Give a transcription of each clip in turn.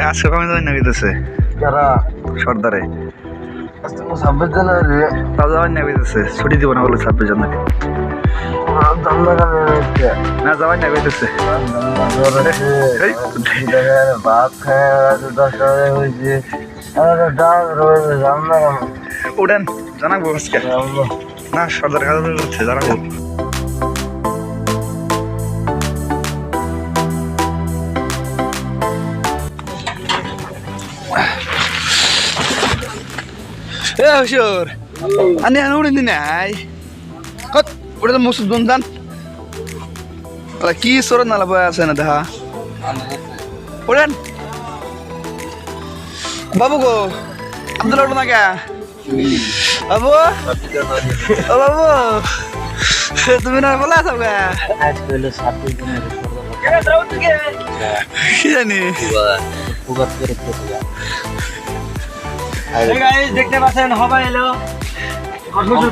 আজকে কমে যাবেন না বিদেশে সর্দারে 26 জানুয়ারি তাও যাবেন না বিদেশে ছুটি দিব না বলে 26 জানুয়ারি না যাবেন না বিদেশে ভাত খায় 10টা হয়েছে উঠেন জানাবো আজকে না সর্দার কাজ করছে জানাবো হুজুর আনি আনি উড়ে দিন নাই কত ওটা তো মুসুদ বন্দান কি সরন নালা বয় আছে না দেখা উড়েন বাবু গো আব্দুল উঠো না কে বাবু ও বাবু তুমি না বলা আছো কে কি জানি দেখতে পাচ্ছেন হবা এলো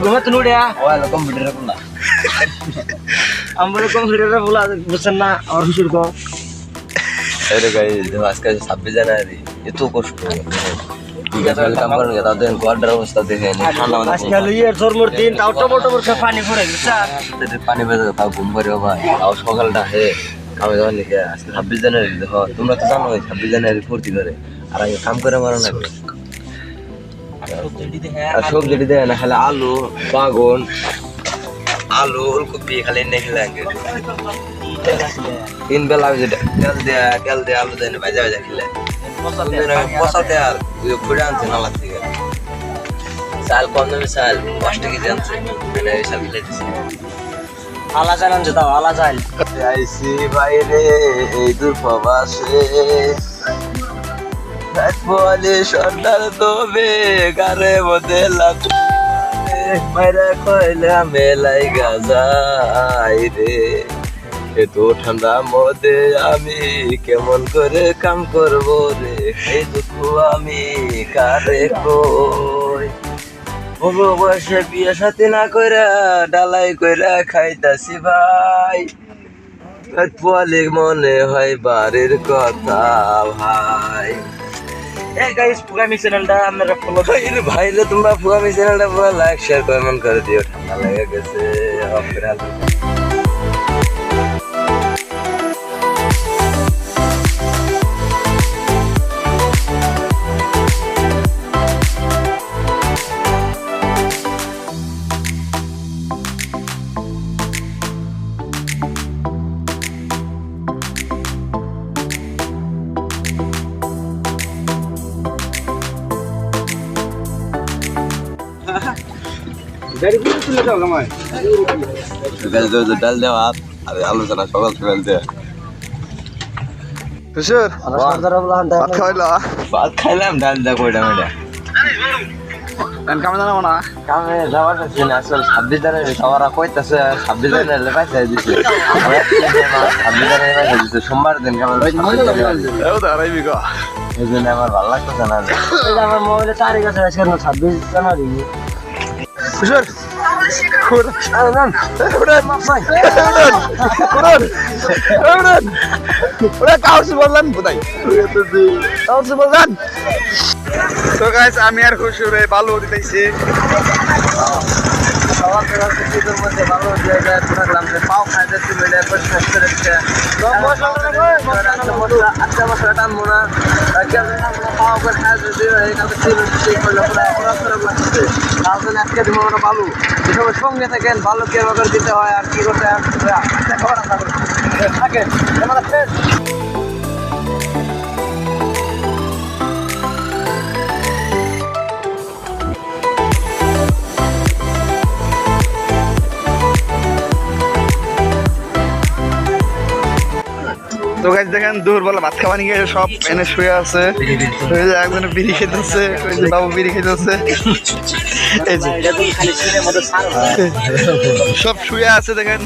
ঘুমাতে নুড়িয়া কম্পিউটার বলা আমার কম্পিউটার বলা বুঝছেন না আমার হুজুর কো अरे गाइस आज का 26 জানুয়ারি এত কষ্ট বিকাল কাম করেন কে তাদের কোয়ার্টার অবস্থা দেখে ঠান্ডা মাথা আজকে হলো ইয়ার জন্মর দিন তাও টমেটো সব পানি পড়ে গেছে পানি বেজে তাও ঘুম পারে ভাই তাও সকালটা হে কামে যাওয়ার লিখে আজকে 26 জানুয়ারি দেখো তোমরা তো জানো 26 জানুয়ারি ফুর্তি করে আর আগে কাম করে মারো না আর সব যেটি দেয় না খালি আলু বাগন আলু ফুলকপি খালি নেখে লাগে তিন বেলা তেল দিয়ে আলু দেয় ভাজা ভাজা খেলে পচাতে আর ঘুরে আনছে নালা থেকে চাল কম দামে চাল 5 টাকা আনছে মানে চাল খেলে দিচ্ছে আলা চাল আনছে তাও আলা চাল আইসি বাইরে এই দূর প্রবাসে বলে সন্ধ্যার তবে গারে মধ্যে মাইরা কইলা মেলাই গাজাই রে এত ঠান্ডা মধ্যে আমি কেমন করে কাম করব রে এই দুঃখ আমি কারে কই বড় বয়সে বিয়ে সাথে না কইরা ডালাই কইরা খাইতাছি ভাই বলে মনে হয় বাড়ির কথা ভাই গাইস পুগামি চ্যানেলটা আপনারা ফলো করেন ভাই রে তোমরা পুগামি চ্যানেলটা পুরো লাইক শেয়ার কমেন্ট করে দিও ঠান্ডা লেগে গেছে আপনারা ডাল দেওয়া আর আলোচনা সকাল সকাল দেওয়া হুজুর ভাত খাইলা ভাত খাইলাম ডাল দেওয়া কয়টা মেয়েটা কামে জানাবো না কামে যাওয়ার আছে না আসলে 26 জানুয়ারি সবার কইতাছে 26 জানুয়ারি পাইছে দিছে 26 জানুয়ারি পাইছে দিছে সোমবার দিন কামে এও দাঁড়াইবি গো এই জন্য আমার ভালো লাগতেছে না এটা আমার মোবাইলে তারিখ আছে আজকে 26 জানুয়ারি হুজুর আমি আর খুশি ভালো দিতেছি পাও খাইতে টানবো না আজকে দিব আমরা ভালো যেসবের সঙ্গে থাকেন ভালো কিভাবে দিতে হয় আর কি করতে থাকেন তো গাইস দেখেন দুপুরবেলা ভাত খাওয়া নিয়ে সব এনে শুয়ে আছে একজনে বিড়ি খেতেছে বাবু বিড়ি খেতেছে সব শুয়ে আছে দেখেন